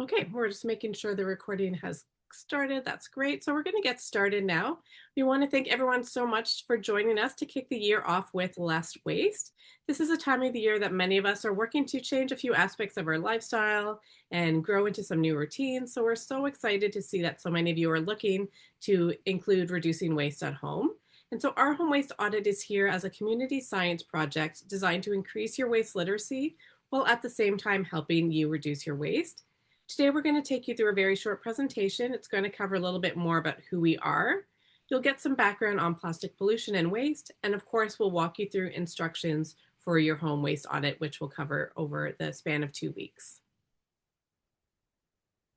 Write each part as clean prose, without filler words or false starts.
Okay, we're just making sure the recording has started. That's great. So we're going to get started now. We want to thank everyone so much for joining us to kick the year off with less waste. This is a time of the year that many of us are working to change a few aspects of our lifestyle and grow into some new routines. So we're so excited to see that so many of you are looking to include reducing waste at home. And so our Home Waste Audit is here as a community science project designed to increase your waste literacy while at the same time helping you reduce your waste. Today, we're going to take you through a very short presentation. It's going to cover a little bit more about who we are. You'll get some background on plastic pollution and waste. And of course, we'll walk you through instructions for your home waste audit, which we'll cover over the span of 2 weeks.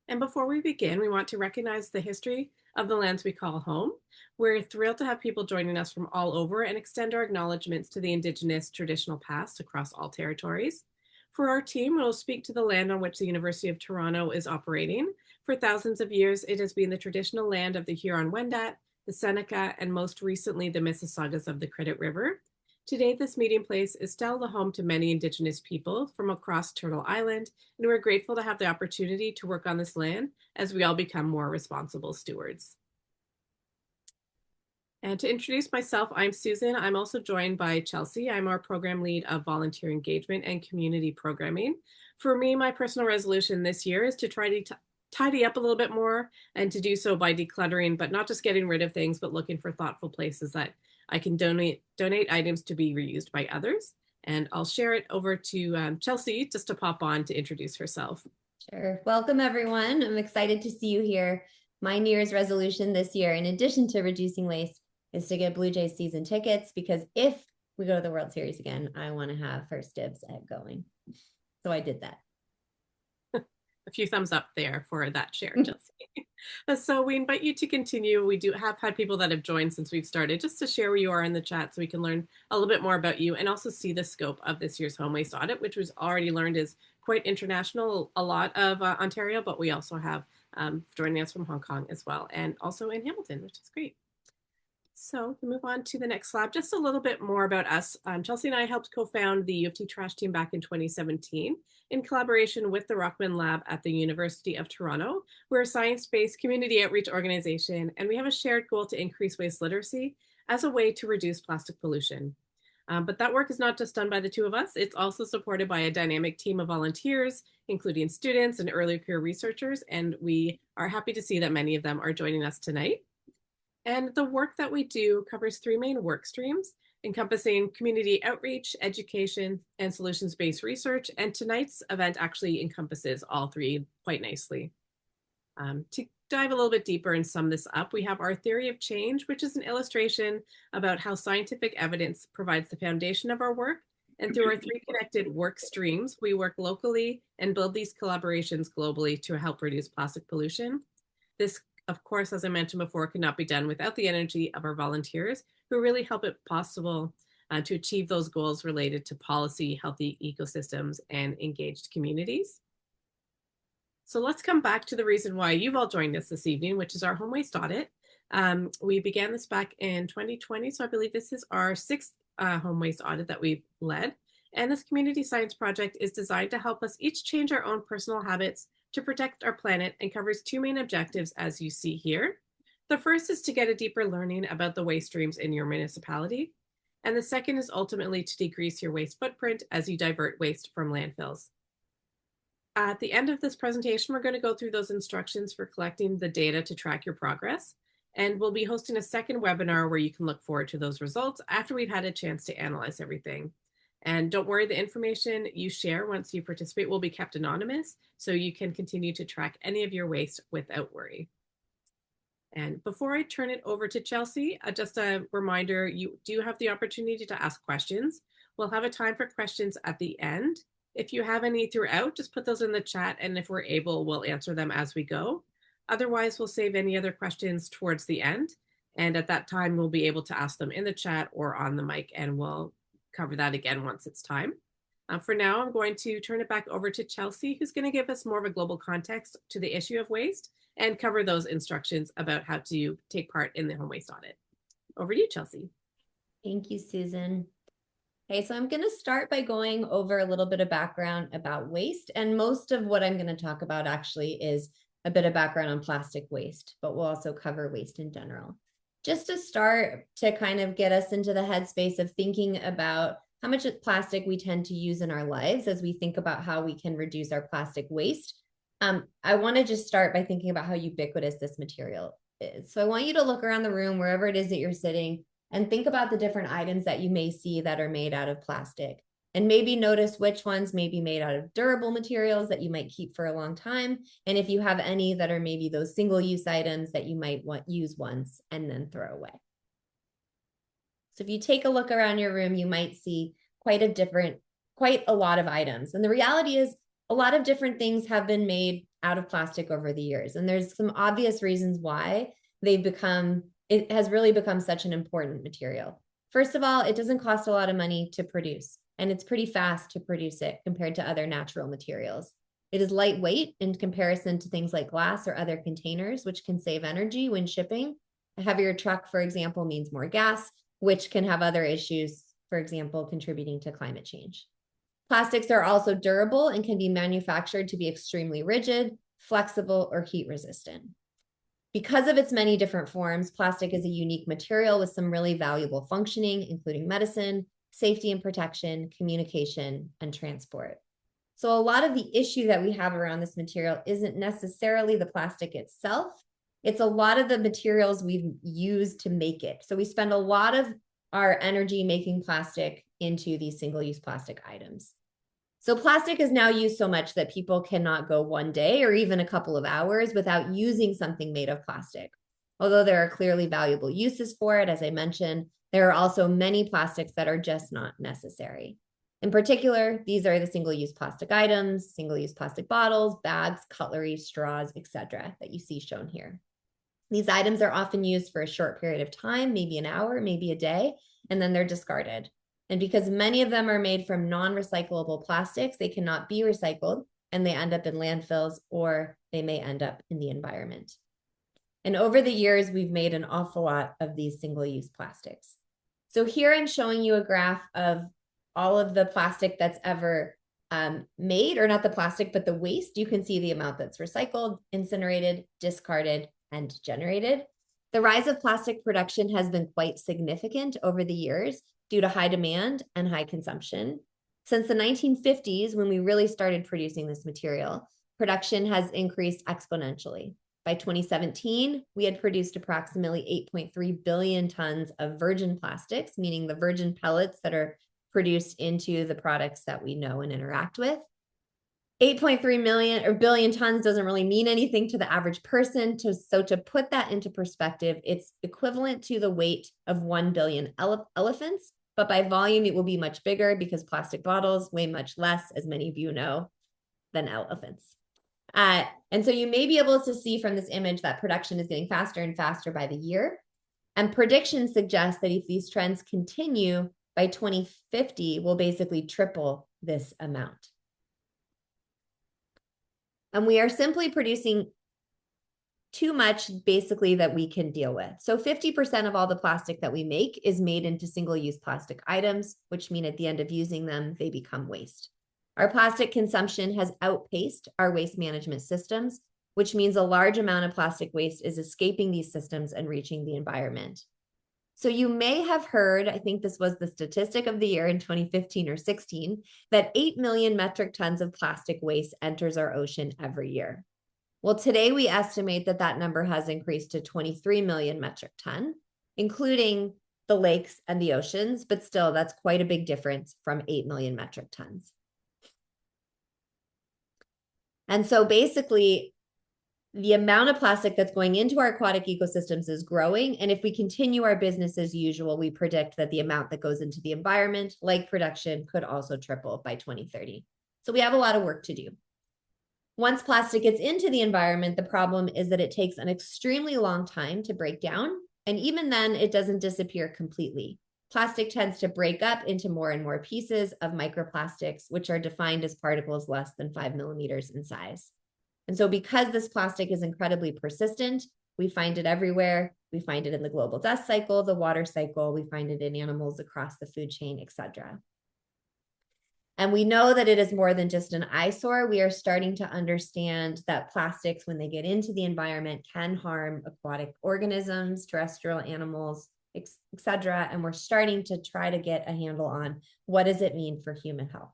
And before we begin, we want to recognize the history of the lands we call home. We're thrilled to have people joining us from all over and extend our acknowledgements to the Indigenous traditional past across all territories. For our team, we'll speak to the land on which the University of Toronto is operating. For thousands of years, it has been the traditional land of the Huron-Wendat, the Seneca, and most recently the Mississaugas of the Credit River. Today, this meeting place is still the home to many Indigenous people from across Turtle Island, and we're grateful to have the opportunity to work on this land as we all become more responsible stewards. And to introduce myself, I'm Susan. I'm also joined by Chelsea. I'm our program lead of volunteer engagement and community programming. For me, my personal resolution this year is to try to tidy up a little bit more and to do so by decluttering, but not just getting rid of things, but looking for thoughtful places that I can donate items to be reused by others. And I'll share it over to Chelsea just to pop on to introduce herself. Sure. Welcome, everyone. I'm excited to see you here. My New Year's resolution this year, in addition to reducing waste, is to get Blue Jays season tickets, because if we go to the World Series again, I want to have first dibs at going. So I did that. A few thumbs up there for that share, Chelsea. So we invite you to continue. We do have had people that have joined since we've started, just to share where you are in the chat so we can learn a little bit more about you and also see the scope of this year's home waste audit, which was already learned is quite international, a lot of Ontario, but we also have joining us from Hong Kong as well, and also in Hamilton, which is great. So we move on to the next slide. Just a little bit more about us. Chelsea and I helped co-found the U of T Trash Team back in 2017 in collaboration with the Rockman Lab at the University of Toronto. We're a science-based community outreach organization, and we have a shared goal to increase waste literacy as a way to reduce plastic pollution. But that work is not just done by the two of us. It's also supported by a dynamic team of volunteers, including students and early career researchers. And we are happy to see that many of them are joining us tonight. And the work that we do covers 3 main work streams, encompassing community outreach, education, and solutions-based research. And tonight's event actually encompasses all 3 quite nicely. To dive a little bit deeper and sum this up, we have our theory of change, which is an illustration about how scientific evidence provides the foundation of our work. And through our 3 connected work streams, we work locally and build these collaborations globally to help reduce plastic pollution. This, of course, as I mentioned before, could not be done without the energy of our volunteers, who really help it possible to achieve those goals related to policy, healthy ecosystems, and engaged communities. So let's come back to the reason why you've all joined us this evening, which is our home waste audit. We began this back in 2020, so I believe this is our 6th home waste audit that we've led. And this community science project is designed to help us each change our own personal habits to protect our planet, and covers 2 main objectives, as you see here. The first is to get a deeper learning about the waste streams in your municipality. And the second is ultimately to decrease your waste footprint as you divert waste from landfills. At the end of this presentation, we're going to go through those instructions for collecting the data to track your progress. And we'll be hosting a second webinar where you can look forward to those results after we've had a chance to analyze everything. And don't worry, the information you share once you participate will be kept anonymous, so you can continue to track any of your waste without worry. And before I turn it over to Chelsea, just a reminder, you do have the opportunity to ask questions. We'll have a time for questions at the end. If you have any throughout, just put those in the chat, and if we're able, we'll answer them as we go. Otherwise, we'll save any other questions towards the end. And at that time, we'll be able to ask them in the chat or on the mic, and we'll cover that again once it's time. For now, I'm going to turn it back over to Chelsea, who's going to give us more of a global context to the issue of waste and cover those instructions about how to take part in the home waste audit. Over to you, Chelsea. Thank you, Susan. Okay, so I'm going to start by going over a little bit of background about waste. And most of what I'm going to talk about actually is a bit of background on plastic waste, but we'll also cover waste in general. Just to start to kind of get us into the headspace of thinking about how much plastic we tend to use in our lives as we think about how we can reduce our plastic waste. I want to just start by thinking about how ubiquitous this material is. So I want you to look around the room, wherever it is that you're sitting, and think about the different items that you may see that are made out of plastic. And maybe notice which ones may be made out of durable materials that you might keep for a long time. And if you have any that are maybe those single-use items that you might use once and then throw away. So if you take a look around your room, you might see quite a lot of items. And the reality is a lot of different things have been made out of plastic over the years. And there's some obvious reasons why it has really become such an important material. First of all, it doesn't cost a lot of money to produce, and it's pretty fast to produce it compared to other natural materials. It is lightweight in comparison to things like glass or other containers, which can save energy when shipping. A heavier truck, for example, means more gas, which can have other issues, for example, contributing to climate change. Plastics are also durable and can be manufactured to be extremely rigid, flexible, or heat resistant. Because of its many different forms, plastic is a unique material with some really valuable functioning, including medicine, safety and protection, communication, and transport. So a lot of the issue that we have around this material isn't necessarily the plastic itself. It's a lot of the materials we've used to make it. So we spend a lot of our energy making plastic into these single-use plastic items. So plastic is now used so much that people cannot go one day or even a couple of hours without using something made of plastic. Although there are clearly valuable uses for it, as I mentioned, there are also many plastics that are just not necessary. In particular, these are the single-use plastic items, single-use plastic bottles, bags, cutlery, straws, etc. that you see shown here. These items are often used for a short period of time, maybe an hour, maybe a day, and then they're discarded. And because many of them are made from non-recyclable plastics, they cannot be recycled and they end up in landfills or they may end up in the environment. And over the years, we've made an awful lot of these single-use plastics. So here I'm showing you a graph of all of the plastic that's ever made, or not the plastic, but the waste. You can see the amount that's recycled, incinerated, discarded, and generated. The rise of plastic production has been quite significant over the years due to high demand and high consumption. Since the 1950s, when we really started producing this material, production has increased exponentially. By 2017, we had produced approximately 8.3 billion tons of virgin plastics, meaning the virgin pellets that are produced into the products that we know and interact with. 8.3 million or billion tons doesn't really mean anything to the average person. So to put that into perspective, it's equivalent to the weight of 1 billion elephants, but by volume, it will be much bigger because plastic bottles weigh much less, as many of you know, than elephants. And so you may be able to see from this image that production is getting faster and faster by the year. And predictions suggest that if these trends continue, by 2050, we'll basically triple this amount. And we are simply producing too much basically that we can deal with. So 50% of all the plastic that we make is made into single-use plastic items, which mean at the end of using them, they become waste. Our plastic consumption has outpaced our waste management systems, which means a large amount of plastic waste is escaping these systems and reaching the environment. So you may have heard, I think this was the statistic of the year in 2015 or 16, that 8 million metric tons of plastic waste enters our ocean every year. Well, today we estimate that that number has increased to 23 million metric ton, including the lakes and the oceans, but still that's quite a big difference from 8 million metric tons. And so basically, the amount of plastic that's going into our aquatic ecosystems is growing. And if we continue our business as usual, we predict that the amount that goes into the environment, like production, could also triple by 2030. So we have a lot of work to do. Once plastic gets into the environment, the problem is that it takes an extremely long time to break down. And even then, it doesn't disappear completely. Plastic tends to break up into more and more pieces of microplastics, which are defined as particles less than 5 millimeters in size. And so because this plastic is incredibly persistent, we find it everywhere. We find it in the global dust cycle, the water cycle, we find it in animals across the food chain, etc. And we know that it is more than just an eyesore. We are starting to understand that plastics, when they get into the environment, can harm aquatic organisms, terrestrial animals, etc. And we're starting to try to get a handle on what does it mean for human health.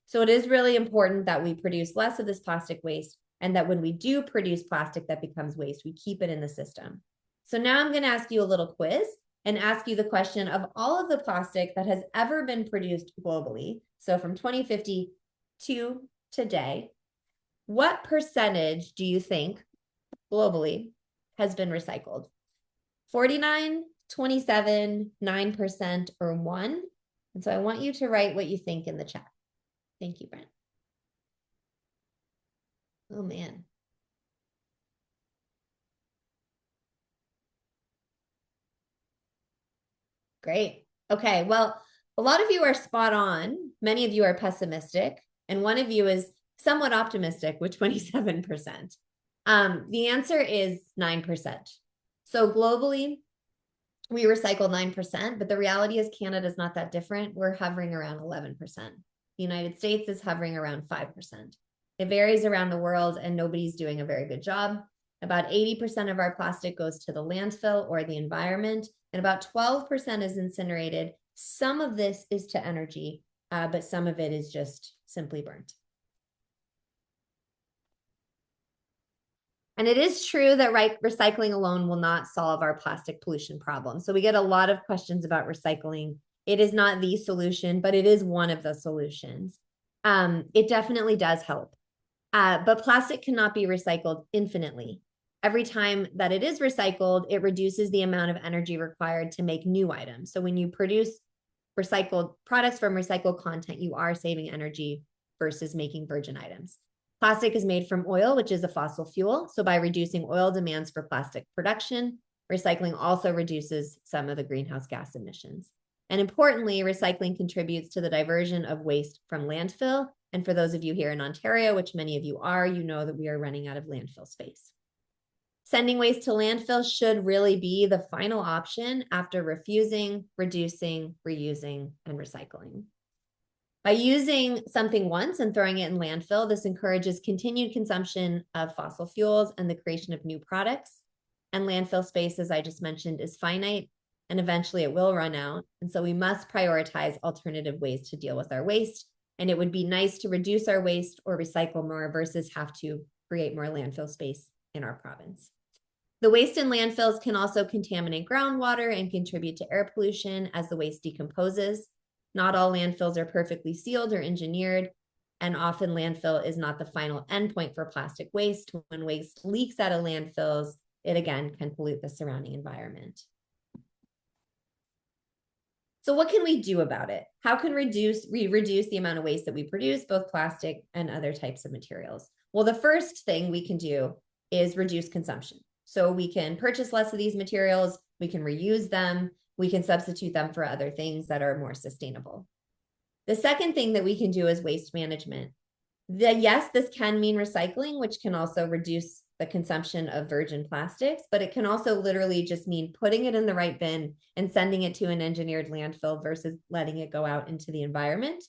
So it is really important that we produce less of this plastic waste, and that when we do produce plastic that becomes waste, we keep it in the system. So now I'm going to ask you a little quiz and ask you the question of all of the plastic that has ever been produced globally. So from 2050 to today, what percentage do you think globally has been recycled? 49, 27, 9%, or 1? And so I want you to write what you think in the chat. Thank you, Brent. Oh, man. Great. Okay, well, a lot of you are spot on. Many of you are pessimistic, and one of you is somewhat optimistic with 27%. The answer is 9%. So globally, we recycle 9%, but the reality is Canada is not that different. We're hovering around 11%. The United States is hovering around 5%. It varies around the world, and nobody's doing a very good job. About 80% of our plastic goes to the landfill or the environment, and about 12% is incinerated. Some of this is to energy, but some of it is just simply burnt. And it is true that recycling alone will not solve our plastic pollution problem. So we get a lot of questions about recycling. It is not the solution, but it is one of the solutions. It definitely does help. But plastic cannot be recycled infinitely. Every time that it is recycled, it reduces the amount of energy required to make new items. So when you produce recycled products from recycled content, you are saving energy versus making virgin items. Plastic is made from oil, which is a fossil fuel. So by reducing oil demands for plastic production, recycling also reduces some of the greenhouse gas emissions. And importantly, recycling contributes to the diversion of waste from landfill. And for those of you here in Ontario, which many of you are, you know that we are running out of landfill space. Sending waste to landfill should really be the final option after refusing, reducing, reusing, and recycling. By using something once and throwing it in landfill, this encourages continued consumption of fossil fuels and the creation of new products. And landfill space, as I just mentioned, is finite, and eventually it will run out. And so we must prioritize alternative ways to deal with our waste. And it would be nice to reduce our waste or recycle more versus have to create more landfill space in our province. The waste in landfills can also contaminate groundwater and contribute to air pollution as the waste decomposes. Not all landfills are perfectly sealed or engineered, and often landfill is not the final endpoint for plastic waste. When waste leaks out of landfills, it again can pollute the surrounding environment. So what can we do about it? How can we reduce the amount of waste that we produce, both plastic and other types of materials? Well, the first thing we can do is reduce consumption. So we can purchase less of these materials, we can reuse them, we can substitute them for other things that are more sustainable. The second thing that we can do is waste management. Yes, this can mean recycling, which can also reduce the consumption of virgin plastics, but it can also literally just mean putting it in the right bin and sending it to an engineered landfill versus letting it go out into the environment.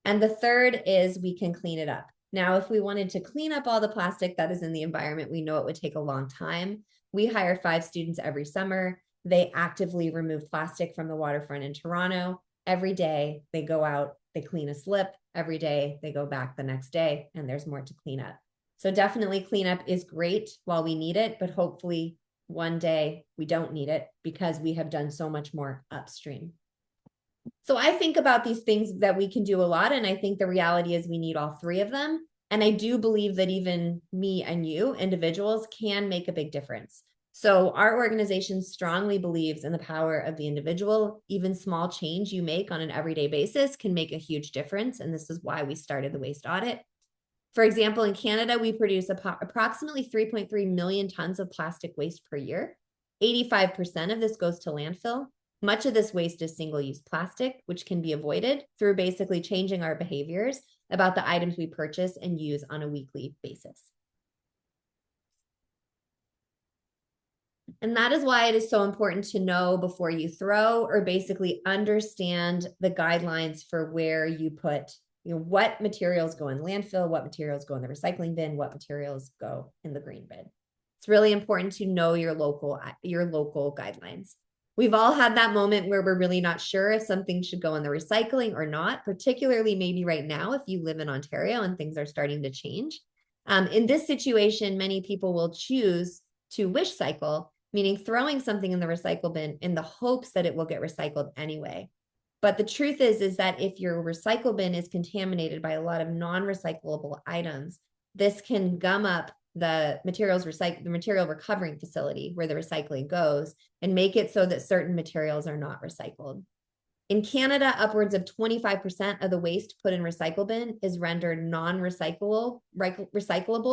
And the third is we can clean it up. Now, if we wanted to clean up all the plastic that is in the environment, we know it would take a long time. We hire 5 students every summer. They actively remove plastic from the waterfront in Toronto. Every day they go out, they clean a slip. Every day they go back the next day, and there's more to clean up. So definitely cleanup is great while we need it, but hopefully one day we don't need it because we have done so much more upstream. So I think about these things that we can do a lot, and I think the reality is we need all 3 of them. And I do believe that even me and you, individuals, can make a big difference. So our organization strongly believes in the power of the individual. Even small change you make on an everyday basis can make a huge difference. And this is why we started the waste audit. For example, in Canada, we produce approximately 3.3 million tons of plastic waste per year. 85% of this goes to landfill. Much of this waste is single-use plastic, which can be avoided through basically changing our behaviors about the items we purchase and use on a weekly basis. And that is why it is so important to know before you throw, or basically understand the guidelines for where you put, what materials go in landfill, what materials go in the recycling bin, what materials go in the green bin. It's really important to know your local guidelines. We've all had that moment where we're really not sure if something should go in the recycling or not, particularly maybe right now if you live in Ontario and things are starting to change. In this situation, many people will choose to wish cycle, meaning throwing something in the recycle bin in the hopes that it will get recycled anyway. But the truth is that if your recycle bin is contaminated by a lot of non-recyclable items, this can gum up the material recovering facility where the recycling goes and make it so that certain materials are not recycled. In Canada, upwards of 25% of the waste put in recycle bin is rendered non-recyclable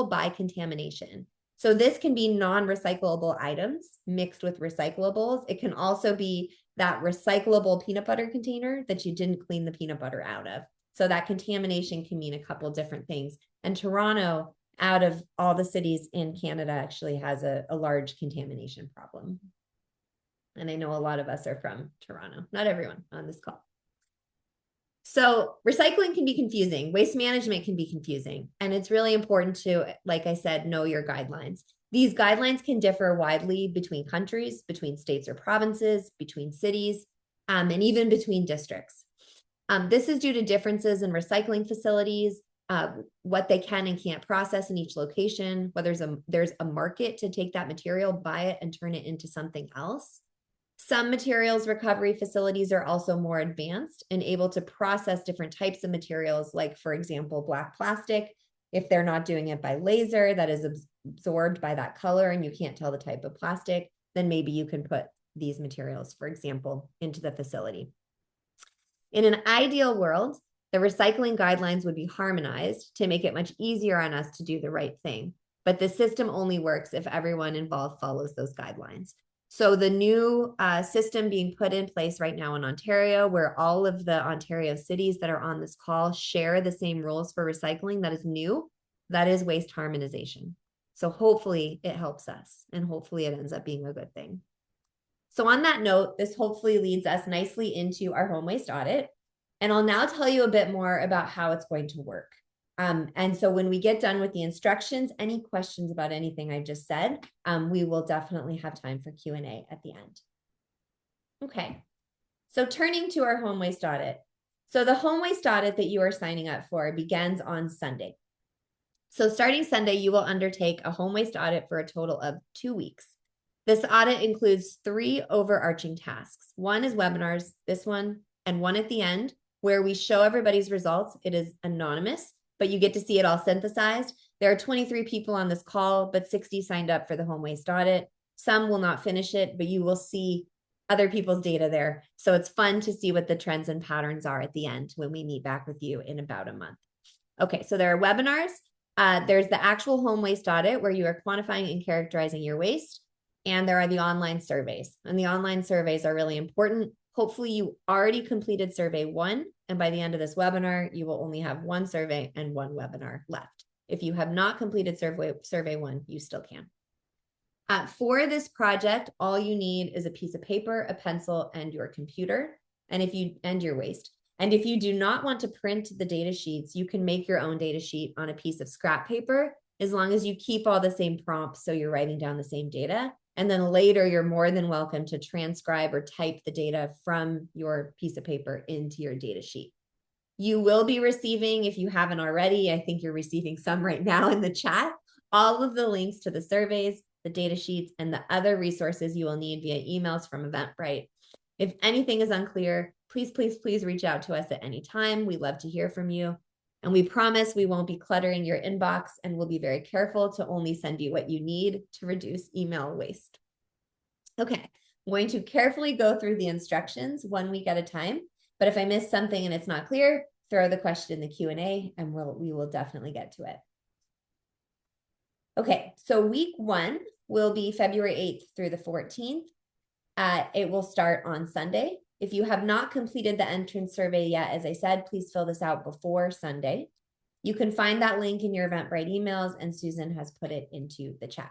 by contamination. So this can be non-recyclable items mixed with recyclables. It can also be that recyclable peanut butter container that you didn't clean the peanut butter out of. So that contamination can mean a couple different things. And Toronto, out of all the cities in Canada, actually has a large contamination problem. And I know a lot of us are from Toronto, not everyone on this call. So recycling can be confusing. Waste management can be confusing. And it's really important to, like I said, know your guidelines. These guidelines can differ widely between countries, between states or provinces, between cities, and even between districts. This is due to differences in recycling facilities, what they can and can't process in each location, whether there's a market to take that material, buy it, and turn it into something else. Some materials recovery facilities are also more advanced and able to process different types of materials, like, for example, black plastic. If they're not doing it by laser, that is absorbed by that color and you can't tell the type of plastic, then maybe you can put these materials, for example, into the facility. In an ideal world, the recycling guidelines would be harmonized to make it much easier on us to do the right thing. But the system only works if everyone involved follows those guidelines. So the new system being put in place right now in Ontario, where all of the Ontario cities that are on this call share the same rules for recycling, that is new, that is waste harmonization. So hopefully it helps us and hopefully it ends up being a good thing. So on that note, this hopefully leads us nicely into our home waste audit. And I'll now tell you a bit more about how it's going to work. And so when we get done with the instructions, any questions about anything I just said, we will definitely have time for Q&A at the end. Okay, so turning to our home waste audit. So the home waste audit that you are signing up for begins on Sunday. So starting Sunday, you will undertake a home waste audit for a total of 2 weeks. This audit includes 3 overarching tasks. One is webinars, this one, and one at the end, where we show everybody's results. It is anonymous, but you get to see it all synthesized. There are 23 people on this call, but 60 signed up for the home waste audit. Some will not finish it, but you will see other people's data there. So it's fun to see what the trends and patterns are at the end when we meet back with you in about a month. Okay, so there are webinars. There's the actual home waste audit where you are quantifying and characterizing your waste. And there are the online surveys. And the online surveys are really important. Hopefully you already completed survey 1. And by the end of this webinar, you will only have 1 survey and 1 webinar left. If you have not completed survey 1, you still can. For this project, all you need is a piece of paper, a pencil, and your computer, and your waste. And if you do not want to print the data sheets, you can make your own data sheet on a piece of scrap paper, as long as you keep all the same prompts so you're writing down the same data. And then later, you're more than welcome to transcribe or type the data from your piece of paper into your data sheet. You will be receiving, if you haven't already, I think you're receiving some right now in the chat, all of the links to the surveys, the data sheets, and the other resources you will need via emails from Eventbrite. If anything is unclear, please, please, please reach out to us at any time. We love to hear from you. And we promise we won't be cluttering your inbox, and we'll be very careful to only send you what you need to reduce email waste. Okay, I'm going to carefully go through the instructions 1 week at a time, but if I miss something and it's not clear, throw the question in the Q&A and we will definitely get to it. Okay, so week 1 will be February 8th through the 14th. It will start on Sunday. If you have not completed the entrance survey yet, as I said, please fill this out before Sunday. You can find that link in your Eventbrite emails, and Susan has put it into the chat.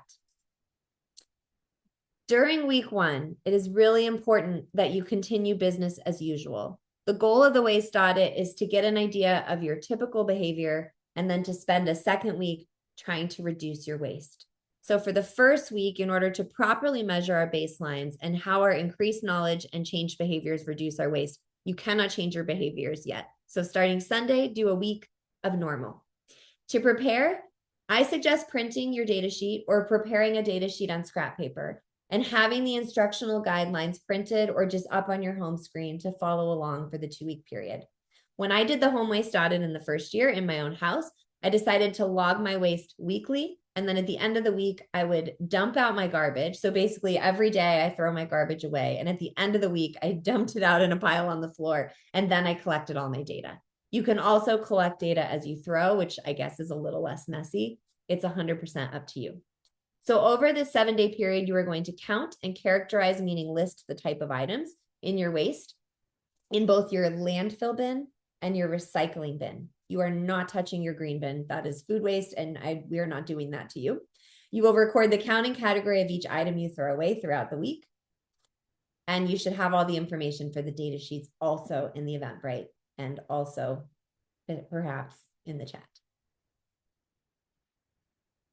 During week 1, it is really important that you continue business as usual. The goal of the waste audit is to get an idea of your typical behavior and then to spend a second week trying to reduce your waste. So for the first week, in order to properly measure our baselines and how our increased knowledge and changed behaviors reduce our waste, you cannot change your behaviors yet. So starting Sunday, do a week of normal. To prepare, I suggest printing your data sheet or preparing a data sheet on scrap paper and having the instructional guidelines printed or just up on your home screen to follow along for the 2-week period. When I did the home waste audit in the first year in my own house, I decided to log my waste weekly. And then at the end of the week, I would dump out my garbage. So basically every day I throw my garbage away. And at the end of the week, I dumped it out in a pile on the floor. And then I collected all my data. You can also collect data as you throw, which I guess is a little less messy. It's 100% up to you. So over this 7-day period, you are going to count and characterize, meaning list the type of items in your waste in both your landfill bin and your recycling bin. You are not touching your green bin. That is food waste, and we are not doing that to you. You will record the counting category of each item you throw away throughout the week. And you should have all the information for the data sheets also in the Eventbrite and also perhaps in the chat.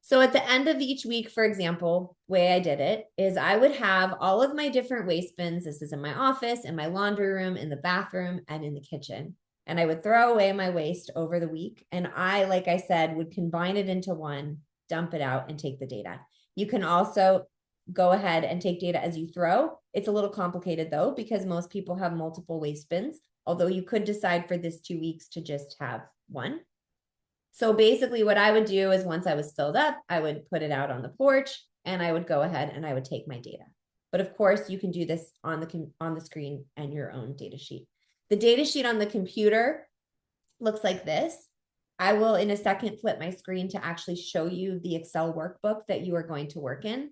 So at the end of each week, for example, the way I did it is I would have all of my different waste bins. This is in my office, in my laundry room, in the bathroom, and in the kitchen. And I would throw away my waste over the week. And I, like I said, would combine it into one, dump it out, and take the data. You can also go ahead and take data as you throw. It's a little complicated though, because most people have multiple waste bins, although you could decide for this 2 weeks to just have one. So basically what I would do is once I was filled up, I would put it out on the porch and I would go ahead and I would take my data. But of course you can do this on the screen and your own data sheet. The data sheet on the computer looks like this. I will in a second flip my screen to actually show you the Excel workbook that you are going to work in.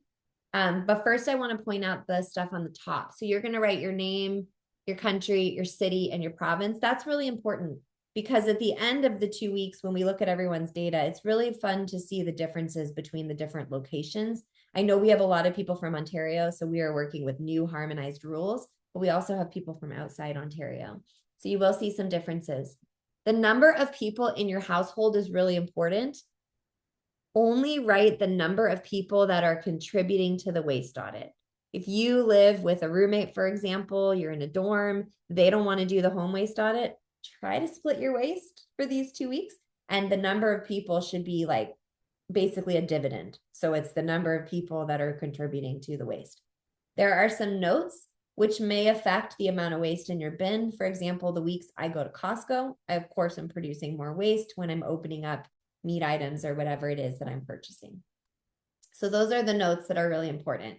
But first I want to point out the stuff on the top. So you're going to write your name, your country, your city, and your province. That's really important because at the end of the 2 weeks, when we look at everyone's data, it's really fun to see the differences between the different locations. I know we have a lot of people from Ontario, so we are working with new harmonized rules, but we also have people from outside Ontario. So you will see some differences. The number of people in your household is really important. Only write the number of people that are contributing to the waste audit. If you live with a roommate, for example, you're in a dorm, they don't want to do the home waste audit, try to split your waste for these 2 weeks. And the number of people should be like basically a dividend. So it's the number of people that are contributing to the waste. There are some notes which may affect the amount of waste in your bin. For example, the weeks I go to Costco, I of course am producing more waste when I'm opening up meat items or whatever it is that I'm purchasing. So those are the notes that are really important.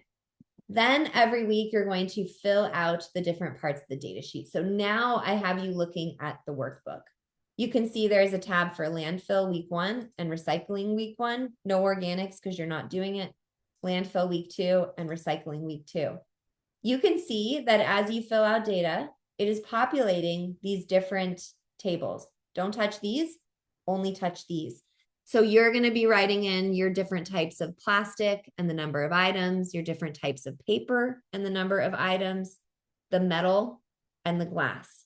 Then every week you're going to fill out the different parts of the data sheet. So now I have you looking at the workbook. You can see there's a tab for landfill week 1 and recycling week 1. No organics because you're not doing it. Landfill week 2 and recycling week 2. You can see that as you fill out data, it is populating these different tables. Don't touch these, only touch these. So you're going to be writing in your different types of plastic and the number of items, your different types of paper and the number of items, the metal and the glass.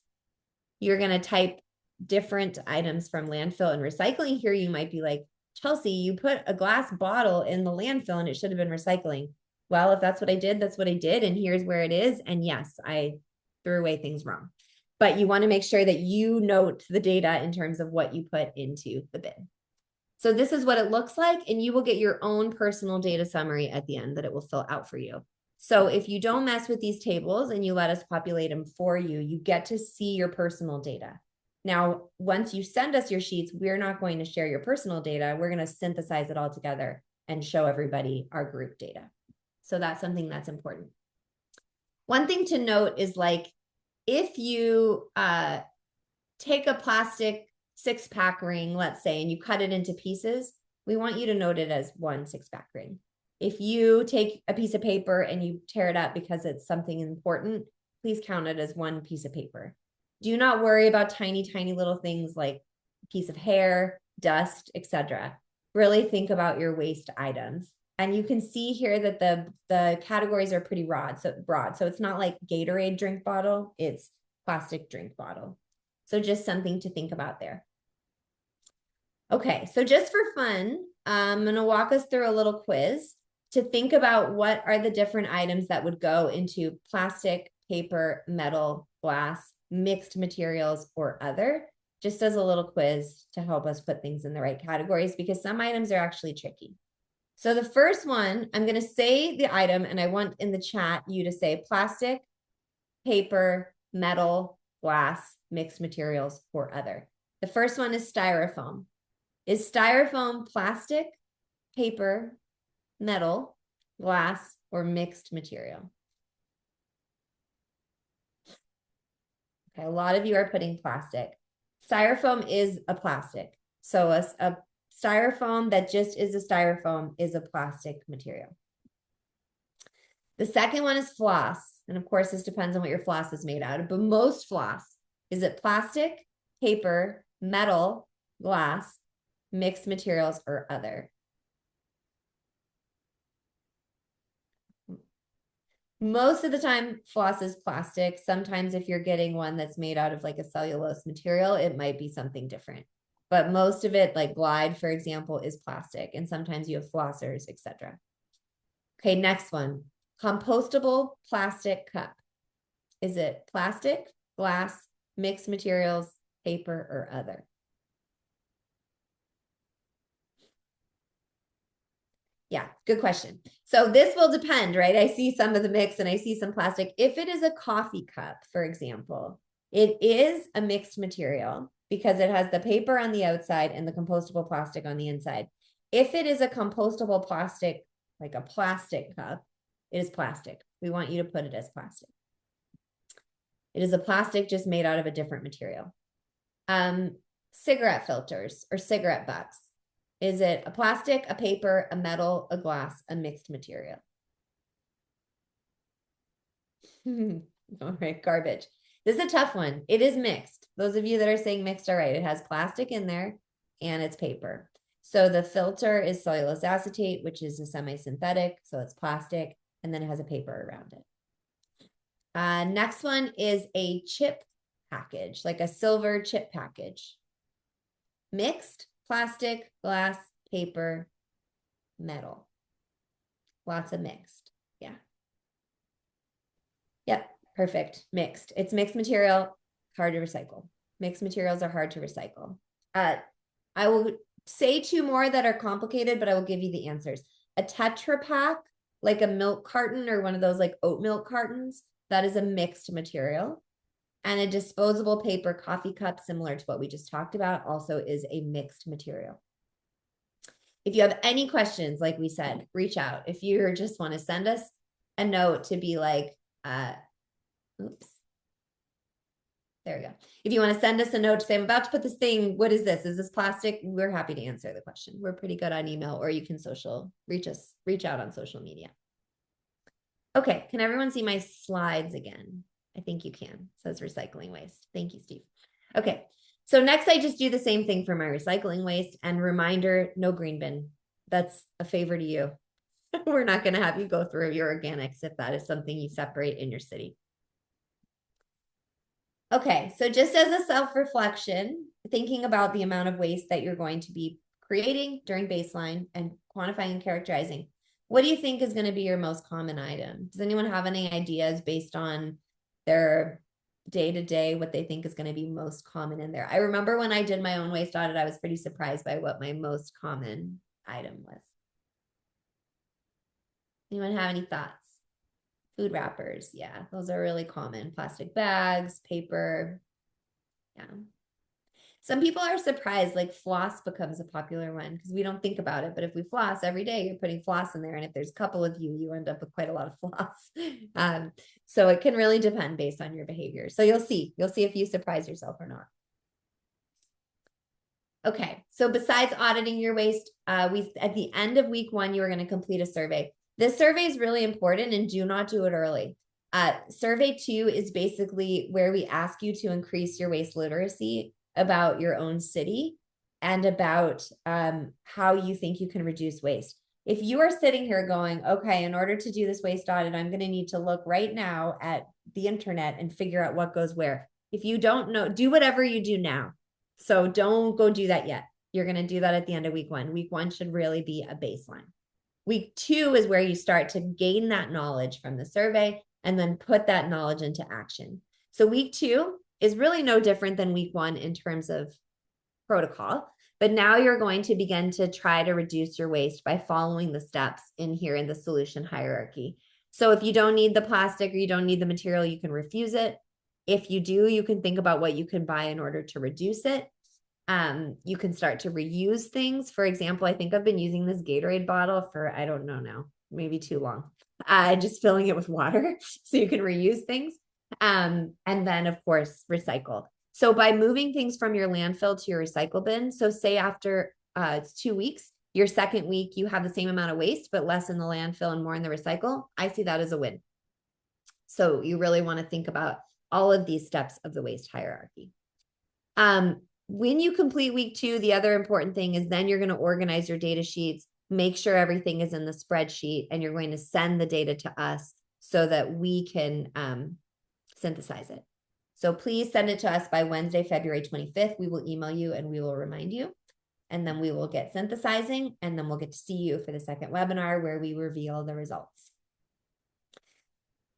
You're going to type different items from landfill and recycling. Here you might be like, Chelsea, you put a glass bottle in the landfill and it should have been recycling. Well, if that's what I did, that's what I did. And here's where it is. And yes, I threw away things wrong. But you want to make sure that you note the data in terms of what you put into the bin. So this is what it looks like, and you will get your own personal data summary at the end that it will fill out for you. So if you don't mess with these tables and you let us populate them for you, you get to see your personal data. Now, once you send us your sheets, we're not going to share your personal data. We're going to synthesize it all together and show everybody our group data. So that's something that's important. One thing to note is like, if you take a plastic 6-pack ring, let's say, and you cut it into pieces, we want you to note it as one 6-pack ring. If you take a piece of paper and you tear it up because it's something important, please count it as one piece of paper. Do not worry about tiny, tiny little things like a piece of hair, dust, etc. Really think about your waste items. And you can see here that the categories are pretty broad. So it's not like Gatorade drink bottle, it's plastic drink bottle. So just something to think about there. Okay, so just for fun, I'm going to walk us through a little quiz to think about what are the different items that would go into plastic, paper, metal, glass, mixed materials, or other, just as a little quiz to help us put things in the right categories, because some items are actually tricky. So the first one, I'm going to say the item, and I want in the chat you to say plastic, paper, metal, glass, mixed materials, or other. The first one is styrofoam. Is styrofoam plastic, paper, metal, glass, or mixed material? Okay, a lot of you are putting plastic. Styrofoam is a plastic. So a styrofoam that just is a styrofoam is a plastic material. The second one is floss. And of course, this depends on what your floss is made out of, but most floss, is it plastic, paper, metal, glass, mixed materials, or other? Most of the time, floss is plastic. Sometimes if you're getting one that's made out of like a cellulose material, it might be something different. But most of it, like Glide, for example, is plastic. And sometimes you have flossers, etc. Okay, next one. Compostable plastic cup. Is it plastic, glass, mixed materials, paper, or other? Yeah, good question. So this will depend, right? I see some of the mix and I see some plastic. If it is a coffee cup, for example, it is a mixed material because it has the paper on the outside and the compostable plastic on the inside. If it is a compostable plastic, like a plastic cup, it is plastic. We want you to put it as plastic. It is a plastic just made out of a different material. Cigarette filters or cigarette butts. Is it a plastic, a paper, a metal, a glass, a mixed material? All right, garbage. This is a tough one. It is mixed. Those of you that are saying mixed are right. It has plastic in there and it's paper. So the filter is cellulose acetate, which is a semi-synthetic. So it's plastic, and then it has a paper around it. Next one is a chip package, like a silver chip package. Mixed, plastic, glass, paper, metal. Lots of mixed. Yeah. Yep. Perfect. Mixed. It's mixed material, hard to recycle. Mixed materials are hard to recycle. I will say two more that are complicated, but I will give you the answers. A Tetra Pak, like a milk carton or one of those like oat milk cartons, that is a mixed material. And a disposable paper coffee cup, similar to what we just talked about, also is a mixed material. If you have any questions, like we said, reach out. If you just want to send us a note to be like, oops. There we go. If you want to send us a note to say, I'm about to put this thing, what is this? Is this plastic? We're happy to answer the question. We're pretty good on email, or you can reach out on social media. Okay, can everyone see my slides again? I think you can. It says recycling waste. Thank you, Steve. Okay, so next I just do the same thing for my recycling waste, and reminder, no green bin. That's a favor to you. We're not going to have you go through your organics if that is something you separate in your city. Okay, so just as a self-reflection, thinking about the amount of waste that you're going to be creating during baseline and quantifying and characterizing, what do you think is going to be your most common item? Does anyone have any ideas based on their day-to-day, what they think is going to be most common in there? I remember when I did my own waste audit, I was pretty surprised by what my most common item was. Anyone have any thoughts? Food wrappers, yeah, those are really common. Plastic bags, paper, yeah. Some people are surprised, like floss becomes a popular one because we don't think about it. But if we floss every day, you're putting floss in there. And if there's a couple of you, you end up with quite a lot of floss. So it can really depend based on your behavior. So you'll see if you surprise yourself or not. Okay, so besides auditing your waste, at the end of week 1, you are going to complete a survey. This survey is really important, and do not do it early. Survey 2 is basically where we ask you to increase your waste literacy about your own city and about how you think you can reduce waste. If you are sitting here going, okay, in order to do this waste audit, I'm going to need to look right now at the internet and figure out what goes where. If you don't know, do whatever you do now. So don't go do that yet. You're going to do that at the end of week one. Week one should really be a baseline. Week two is where you start to gain that knowledge from the survey and then put that knowledge into action. So week two is really no different than week one in terms of protocol. But now you're going to begin to try to reduce your waste by following the steps in here in the solution hierarchy. So if you don't need the plastic or you don't need the material, you can refuse it. If you do, you can think about what you can buy in order to reduce it. You can start to reuse things. For example, I think I've been using this Gatorade bottle for, I don't know now, maybe too long. Just filling it with water so you can reuse things. And then, of course, recycle. So by moving things from your landfill to your recycle bin, so say after it's 2 weeks, your second week, you have the same amount of waste, but less in the landfill and more in the recycle. I see that as a win. So you really want to think about all of these steps of the waste hierarchy. When you complete week two, the other important thing is then you're going to organize your data sheets, make sure everything is in the spreadsheet, and you're going to send the data to us so that we can synthesize it. So please send it to us by Wednesday, February 25th. We will email you and we will remind you. And then we will get synthesizing, and then we'll get to see you for the second webinar where we reveal the results.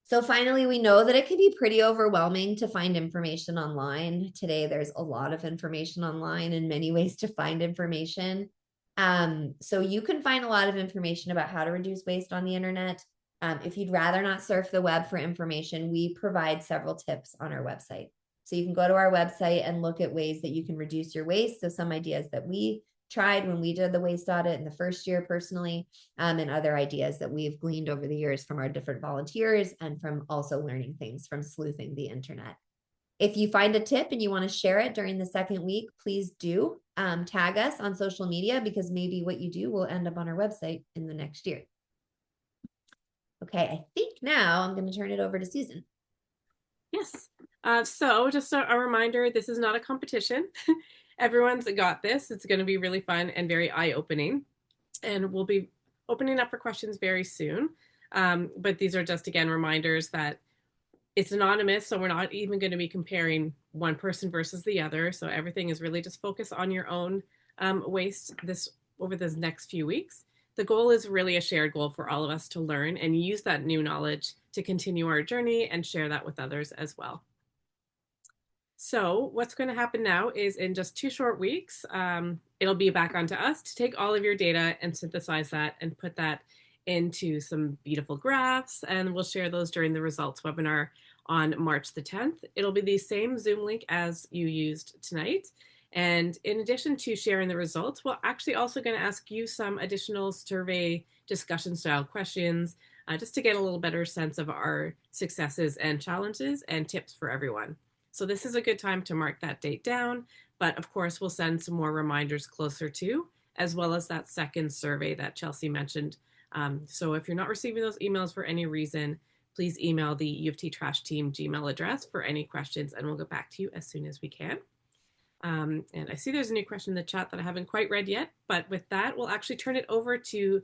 So finally, we know that it can be pretty overwhelming to find information online. Today, there's a lot of information online and many ways to find information. So you can find a lot of information about how to reduce waste on the internet. If you'd rather not surf the web for information, we provide several tips on our website. So you can go to our website and look at ways that you can reduce your waste. So some ideas that we tried when we did the waste audit in the first year personally, and other ideas that we've gleaned over the years from our different volunteers and from also learning things from sleuthing the internet. If you find a tip and you want to share it during the second week, please do tag us on social media, because maybe what you do will end up on our website in the next year. Okay, I think now I'm going to turn it over to Susan. Yes. So just a reminder, this is not a competition. Everyone's got this. It's going to be really fun and very eye-opening. And we'll be opening up for questions very soon. But these are just, again, reminders that it's anonymous, so we're not even going to be comparing one person versus the other. So everything is really just focused on your own waste over this next few weeks. The goal is really a shared goal for all of us to learn and use that new knowledge to continue our journey and share that with others as well. So what's going to happen now is in just 2 short weeks, it'll be back onto us to take all of your data and synthesize that and put that into some beautiful graphs, and we'll share those during the results webinar on March the 10th. It'll be the same Zoom link as you used tonight. And in addition to sharing the results, we're actually also going to ask you some additional survey discussion style questions, just to get a little better sense of our successes and challenges and tips for everyone. So this is a good time to mark that date down, but of course we'll send some more reminders closer to, as well as that second survey that Chelsea mentioned. So if you're not receiving those emails for any reason, please email the U of T Trash Team Gmail address for any questions, and we'll get back to you as soon as we can. And I see there's a new question in the chat that I haven't quite read yet, but with that, we'll actually turn it over to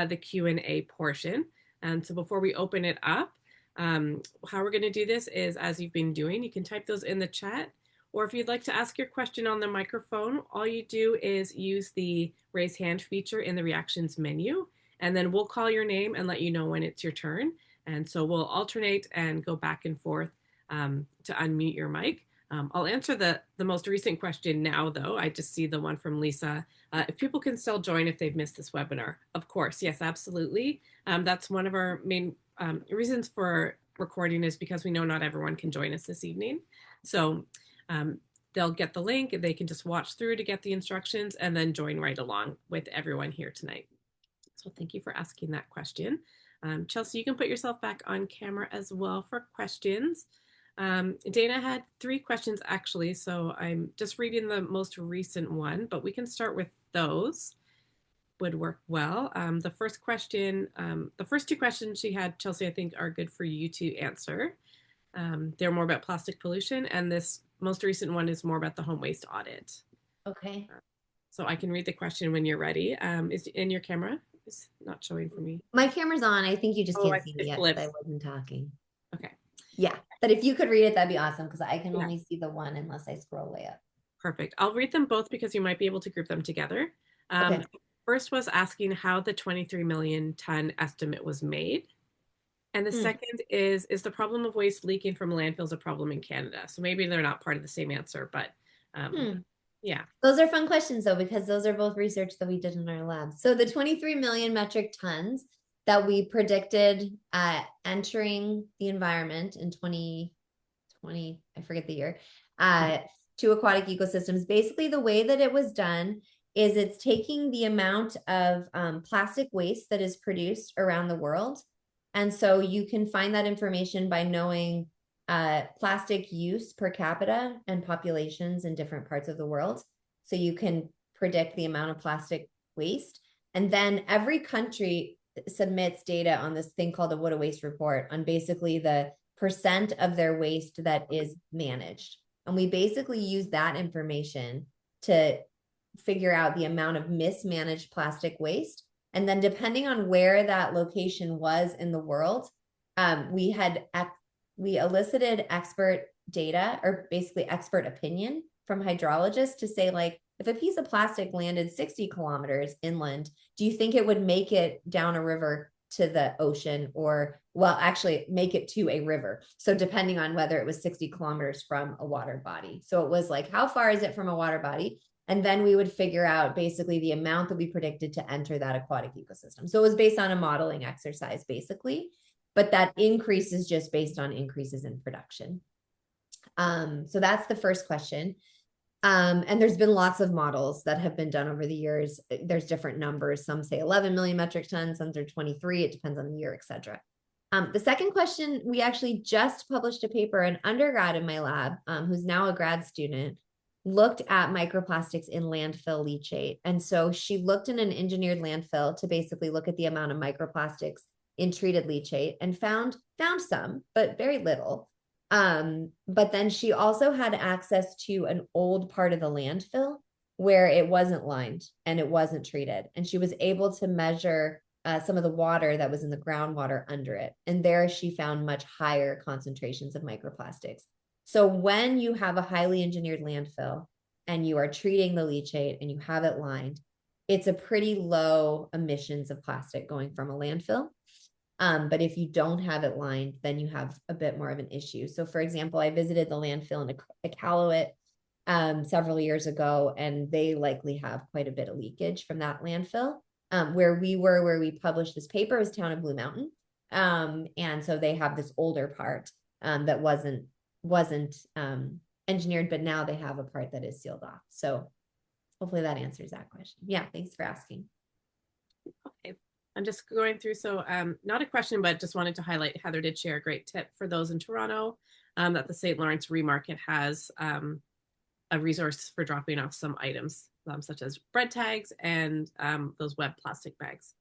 the Q&A portion. And so before we open it up, how we're going to do this is, as you've been doing, you can type those in the chat, or if you'd like to ask your question on the microphone, all you do is use the raise hand feature in the reactions menu, and then we'll call your name and let you know when it's your turn. And so we'll alternate and go back and forth to unmute your mic. I'll answer the most recent question now, though. I just see the one from Lisa. If people can still join if they've missed this webinar. Of course, yes, absolutely. That's one of our main reasons for recording, is because we know not everyone can join us this evening. So they'll get the link, they can just watch through to get the instructions and then join right along with everyone here tonight. So thank you for asking that question. Chelsea, you can put yourself back on camera as well for questions. Dana had 3 questions actually, so I'm just reading the most recent one, but we can start with those. Would work well. The first question, the first 2 questions she had, Chelsea, I think are good for you to answer. They're more about plastic pollution, and this most recent one is more about the home waste audit. Okay. So I can read the question when you're ready. Is in your camera? It's not showing for me. My camera's on. I think you just Oh, can't see me it yet because I flips. wasn't talking. Okay. Yeah. But if you could read it, that'd be awesome because I can Yeah. only see the one unless I scroll way up. Perfect. I'll read them both because you might be able to group them together. Um, Okay. First was asking how the 23 million ton estimate was made. And the Mm. second is the problem of waste leaking from landfills a problem in Canada? So maybe they're not part of the same answer, but Hmm. yeah. Those are fun questions though, because those are both research that we did in our lab. So the 23 million metric tons that we predicted entering the environment in 2020, I forget the year, to aquatic ecosystems. Basically, the way that it was done is it's taking the amount of plastic waste that is produced around the world. And so you can find that information by knowing plastic use per capita and populations in different parts of the world. So you can predict the amount of plastic waste. And then every country submits data on this thing called a what a waste report on basically the percent of their waste that is managed. And we basically use that information to figure out the amount of mismanaged plastic waste. And then depending on where that location was in the world, we elicited expert data or basically expert opinion from hydrologists to say, like, if a piece of plastic landed 60 kilometers inland, do you think it would make it down a river to the ocean, or, well, actually make it to a river? So depending on whether it was 60 kilometers from a water body. So it was like, how far is it from a water body? And then we would figure out basically the amount that we predicted to enter that aquatic ecosystem. So it was based on a modeling exercise, basically, but that increase is just based on increases in production. So that's the first question. And there's been lots of models that have been done over the years. There's different numbers. Some say 11 million metric tons, some are 23. It depends on the year, et cetera. The second question, we actually just published a paper, an undergrad in my lab, who's now a grad student, looked at microplastics in landfill leachate. And so she looked in an engineered landfill to basically look at the amount of microplastics in treated leachate and found some, but very little. But then she also had access to an old part of the landfill where it wasn't lined and it wasn't treated. And she was able to measure some of the water that was in the groundwater under it. And there she found much higher concentrations of microplastics. So when you have a highly engineered landfill and you are treating the leachate and you have it lined, it's a pretty low emissions of plastic going from a landfill. But if you don't have it lined, then you have a bit more of an issue. So for example, I visited the landfill in Iqaluit several years ago, and they likely have quite a bit of leakage from that landfill. Where we published this paper was town of Blue Mountain. And so they have this older part that wasn't engineered, but now they have a part that is sealed off. So hopefully that answers that question. Yeah, thanks for asking. Okay. I'm just going through. So not a question, but just wanted to highlight Heather did share a great tip for those in Toronto that the St. Lawrence Remarket has a resource for dropping off some items such as bread tags and those web plastic bags.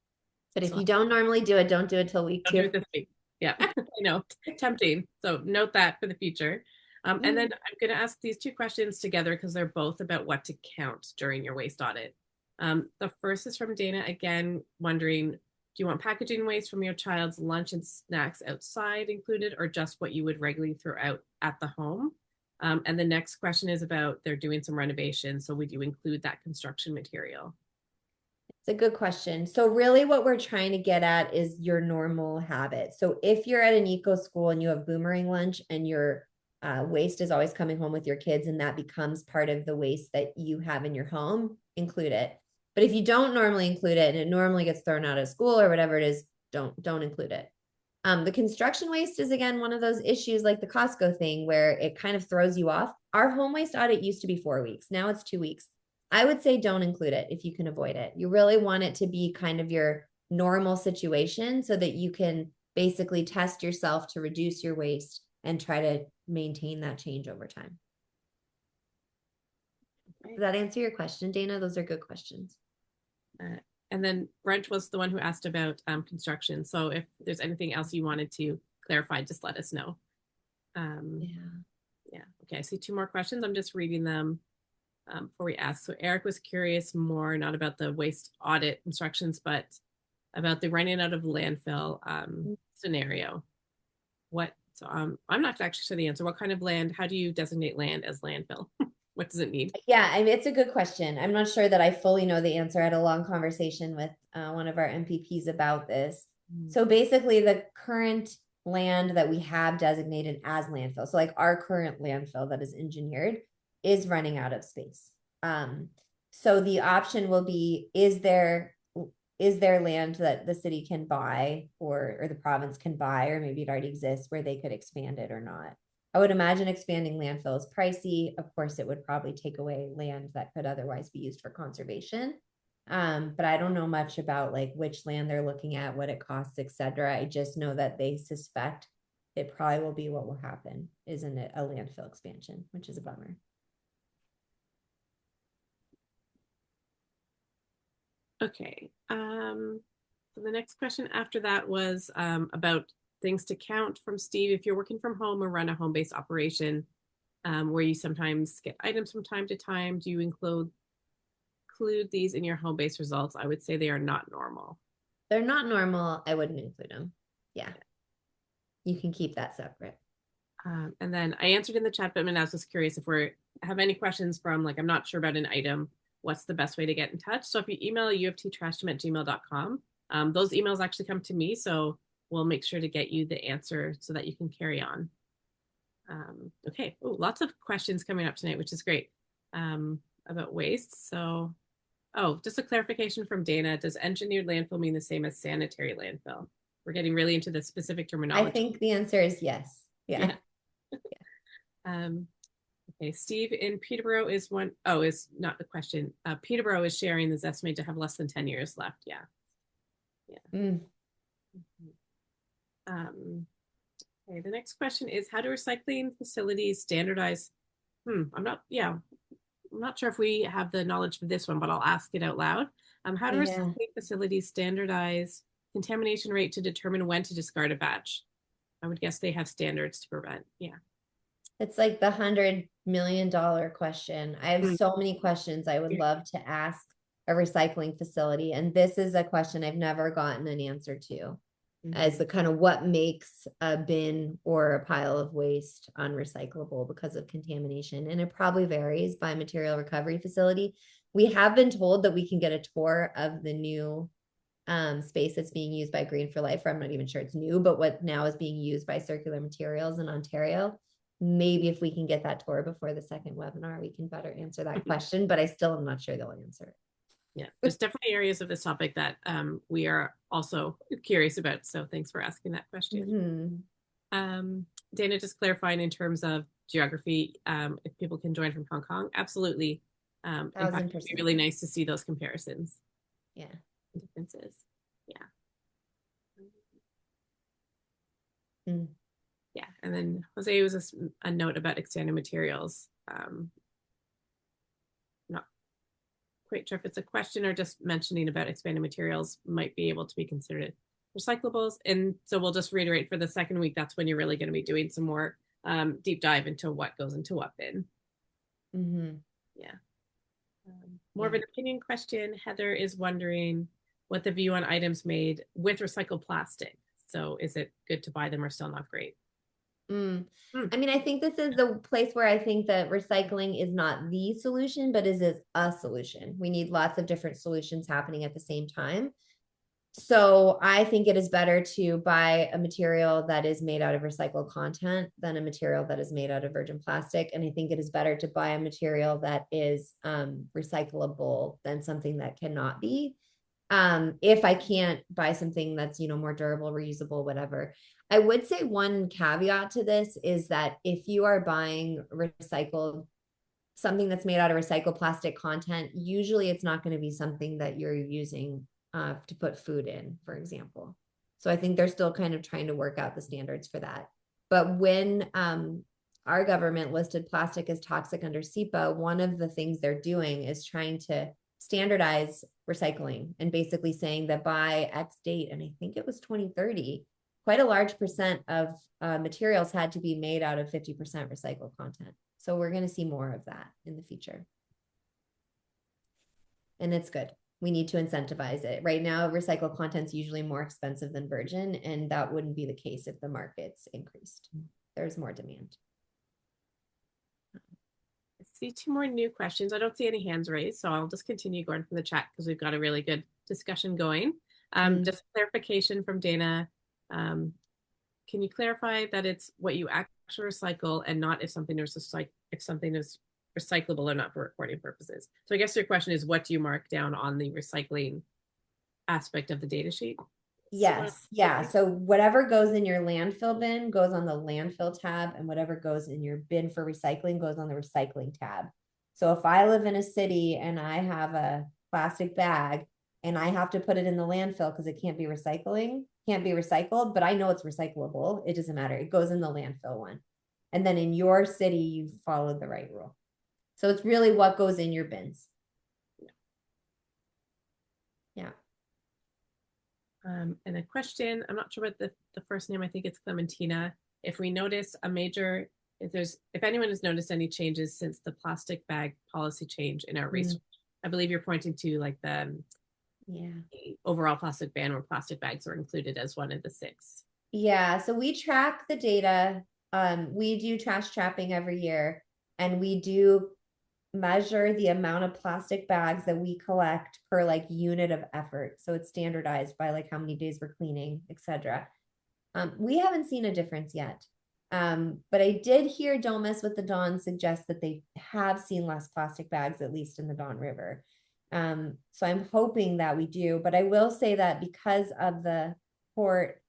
But if So you don't normally do it, don't do it till week don't do 2. it this week. Yeah, I know, tempting. So note that for the future. And then I'm going to ask these two questions together because they're both about what to count during your waste audit. The first is from Dana, again, wondering, do you want packaging waste from your child's lunch and snacks outside included, or just what you would regularly throw out at the home? And the next question is about they're doing some renovation. So would you include that construction material? It's a good question. So really what we're trying to get at is your normal habit. So if you're at an eco school and you have boomerang lunch and your waste is always coming home with your kids and that becomes part of the waste that you have in your home, include it. But if you don't normally include it and it normally gets thrown out of school or whatever it is, don't include it. The construction waste is, again, one of those issues like the Costco thing where it kind of throws you off. Our home waste audit used to be 4 weeks. Now it's 2 weeks. I would say don't include it if you can avoid it. You really want it to be kind of your normal situation so that you can basically test yourself to reduce your waste and try to maintain that change over time. Does that answer your question, Dana? Those are good questions. And then Brent was the one who asked about construction. So if there's anything else you wanted to clarify, just let us know. Yeah. Okay. I see 2 more questions. I'm just reading them before we ask. So Eric was curious more, not about the waste audit instructions, but about the running out of landfill scenario. I'm not actually sure the answer. What kind of land, how do you designate land as landfill? What does it need? Yeah, I mean, it's a good question. I'm not sure that I fully know the answer. I had a long conversation with one of our MPPs about this. So basically, the current land that we have designated as landfill, so like our current landfill that is engineered, is running out of space. So the option will be: is there land that the city can buy or the province can buy, or maybe it already exists where they could expand it or not? I would imagine expanding landfill is pricey. Of course, it would probably take away land that could otherwise be used for conservation. But I don't know much about like which land they're looking at, what it costs, etc. I just know that they suspect it probably will be what will happen, isn't it? A landfill expansion, which is a bummer. Okay. So the next question after that was about things to count from Steve. If you're working from home or run a home-based operation where you sometimes get items from time to time, do you include these in your home-based results? I would say they are not normal. They're not normal. I wouldn't include them. Yeah. You can keep that separate. And then I answered in the chat, but I was just curious if we have any questions from like, I'm not sure about an item, what's the best way to get in touch? So if you email ufttrashteam@gmail.com, those emails actually come to me. So we'll make sure to get you the answer so that you can carry on. Okay. Oh, lots of questions coming up tonight, which is great about waste. So, just a clarification from Dana. Does engineered landfill mean the same as sanitary landfill? We're getting really into the specific terminology. I think the answer is yes. Yeah. Okay, Steve in Peterborough is is not the question. Peterborough is sharing is estimated to have less than 10 years left. Yeah. Mm. Okay, the next question is how do recycling facilities standardize? I'm not sure if we have the knowledge for this one, but I'll ask it out loud. How do recycling facilities standardize contamination rate to determine when to discard a batch? I would guess they have standards to prevent. Yeah. It's like the $100 million question. I have so many questions I would love to ask a recycling facility. And this is a question I've never gotten an answer to as the kind of what makes a bin or a pile of waste unrecyclable because of contamination. And it probably varies by material recovery facility. We have been told that we can get a tour of the new space that's being used by Green for Life, or I'm not even sure it's new, but what now is being used by Circular Materials in Ontario. Maybe if we can get that tour before the second webinar, we can better answer that question, but I still am not sure they'll answer it. Yeah, there's definitely areas of this topic that we are also curious about. So thanks for asking that question. Dana, just clarifying in terms of geography, if people can join from Hong Kong, absolutely. In fact, it'd be really nice to see those comparisons. Yeah. Differences. Yeah. Yeah, and then Jose was a note about extended materials. Not quite sure if it's a question or just mentioning about expanded materials might be able to be considered recyclables. And so we'll just reiterate for the second week, that's when you're really going to be doing some more deep dive into what goes into what bin. Yeah. More of an opinion question. Heather is wondering what the view on items made with recycled plastic. So is it good to buy them or still not great? I mean, I think this is the place where I think that recycling is not the solution, but is a solution. We need lots of different solutions happening at the same time. So I think it is better to buy a material that is made out of recycled content than a material that is made out of virgin plastic. And I think it is better to buy a material that is recyclable than something that cannot be. If I can't buy something that's, more durable, reusable, whatever. I would say one caveat to this is that if you are buying something that's made out of recycled plastic content, usually it's not going to be something that you're using to put food in, for example. So I think they're still kind of trying to work out the standards for that. But when our government listed plastic as toxic under SEPA, one of the things they're doing is trying to standardize recycling and basically saying that by X date, and I think it was 2030, quite a large percent of materials had to be made out of 50% recycled content. So we're going to see more of that in the future. And it's good. We need to incentivize it. Right now, recycled content's usually more expensive than virgin, and that wouldn't be the case if the market's increased. There's more demand. I see two more new questions. I don't see any hands raised, so I'll just continue going from the chat because we've got a really good discussion going. Just clarification from Dana. Can you clarify that it's what you actually recycle and not if something is recyclable or not for recording purposes? So I guess your question is, what do you mark down on the recycling aspect of the data sheet? Yes. Yeah. So whatever goes in your landfill bin goes on the landfill tab, and whatever goes in your bin for recycling goes on the recycling tab. So if I live in a city and I have a plastic bag and I have to put it in the landfill because it can't be recycled, but I know it's recyclable, it doesn't matter. It goes in the landfill one. And then in your city, you followed the right rule. So it's really what goes in your bins. Yeah. And a question, I'm not sure what the first name, I think it's Clementina. If we notice if anyone has noticed any changes since the plastic bag policy change in our research, I believe you're pointing to like the overall plastic ban where plastic bags are included as one of the 6. Yeah, so we track the data. We do trash trapping every year, and we do measure the amount of plastic bags that we collect per like unit of effort. So it's standardized by like how many days we're cleaning, etc. We haven't seen a difference yet. But I did hear Don't Mess with the Don suggest that they have seen less plastic bags, at least in the Don River. So I'm hoping that we do, but I will say that because of the court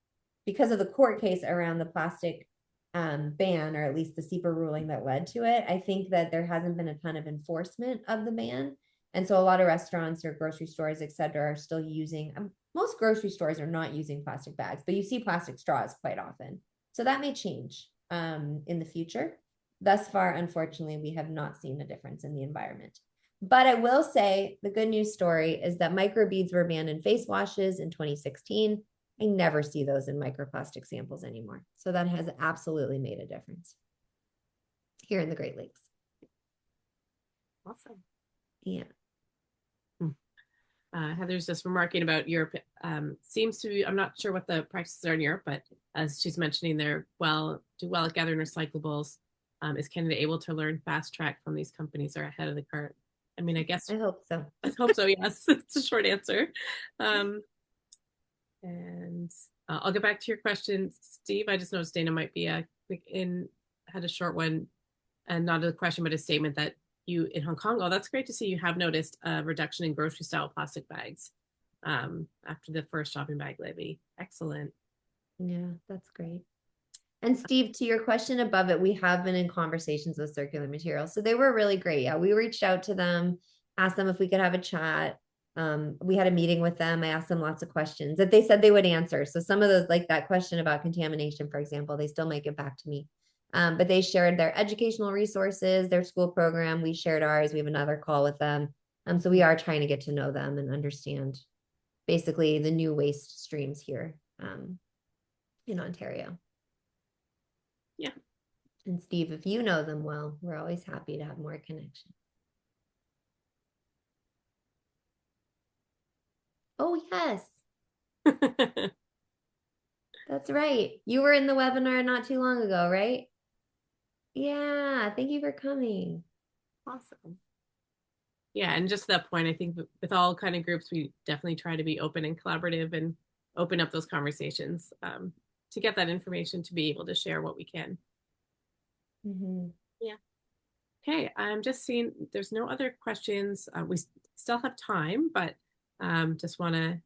case around the plastic ban, or at least the SEPA ruling that led to it, I think that there hasn't been a ton of enforcement of the ban. And so a lot of restaurants or grocery stores, et cetera, are still using, most grocery stores are not using plastic bags, but you see plastic straws quite often. So that may change in the future. Thus far, unfortunately, we have not seen a difference in the environment. But I will say the good news story is that microbeads were banned in face washes in 2016. I never see those in microplastic samples anymore. So that has absolutely made a difference here in the Great Lakes. Awesome. Yeah. Heather's just remarking about Europe. Seems to be, I'm not sure what the practices are in Europe, but as she's mentioning, they're do well at gathering recyclables. Is Canada able to learn fast track from these companies or ahead of the curve? I mean, I guess I hope so. I hope so. Yes, it's a short answer. And I'll get back to your question, Steve. I just noticed Dana might be had a short one, and not a question, but a statement that you in Hong Kong. Oh, that's great to see. You have noticed a reduction in grocery style plastic bags after the first shopping bag levy. Excellent. Yeah, that's great. And Steve, to your question above it, we have been in conversations with Circular Materials. So they were really great. Yeah, we reached out to them, asked them if we could have a chat. We had a meeting with them. I asked them lots of questions that they said they would answer. So some of those, like that question about contamination, for example, they still might get back to me. But they shared their educational resources, their school program. We shared ours. We have another call with them. So we are trying to get to know them and understand basically the new waste streams here in Ontario. Yeah. And Steve, if you know them well, we're always happy to have more connection. Oh, yes. That's right. You were in the webinar not too long ago, right? Yeah. Thank you for coming. Awesome. Yeah, and just that point, I think with all kind of groups, we definitely try to be open and collaborative and open up those conversations to get that information to be able to share what we can. Yeah. Okay, I'm just seeing there's no other questions. We still have time, but just want to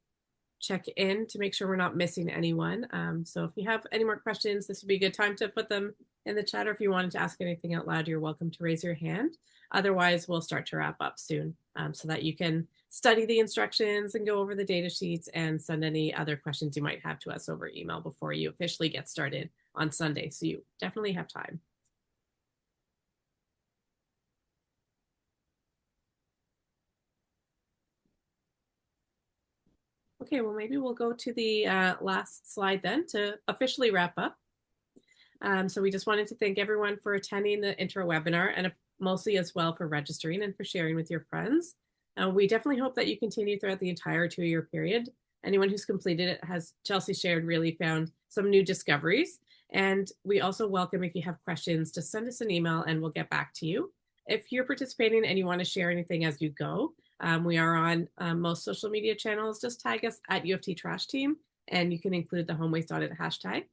check in to make sure we're not missing anyone. So if you have any more questions, this would be a good time to put them in the chat, or if you wanted to ask anything out loud, you're welcome to raise your hand. Otherwise, we'll start to wrap up soon so that you can study the instructions and go over the data sheets and send any other questions you might have to us over email before you officially get started on Sunday. So you definitely have time. Okay, well, maybe we'll go to the last slide then to officially wrap up. So we just wanted to thank everyone for attending the intro webinar and mostly as well for registering and for sharing with your friends. We definitely hope that you continue throughout the entire 2-year period. Anyone who's completed it, has Chelsea shared, really found some new discoveries. And we also welcome, if you have questions, to send us an email and we'll get back to you. If you're participating and you want to share anything as you go, we are on most social media channels. Just tag us at UFT Trash Team, and you can include the Home Waste Audit hashtag.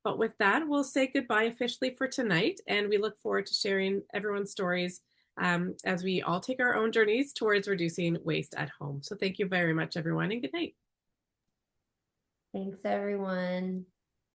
But with that, we'll say goodbye officially for tonight, and we look forward to sharing everyone's stories as we all take our own journeys towards reducing waste at home. So thank you very much, everyone, and good night. Thanks, everyone.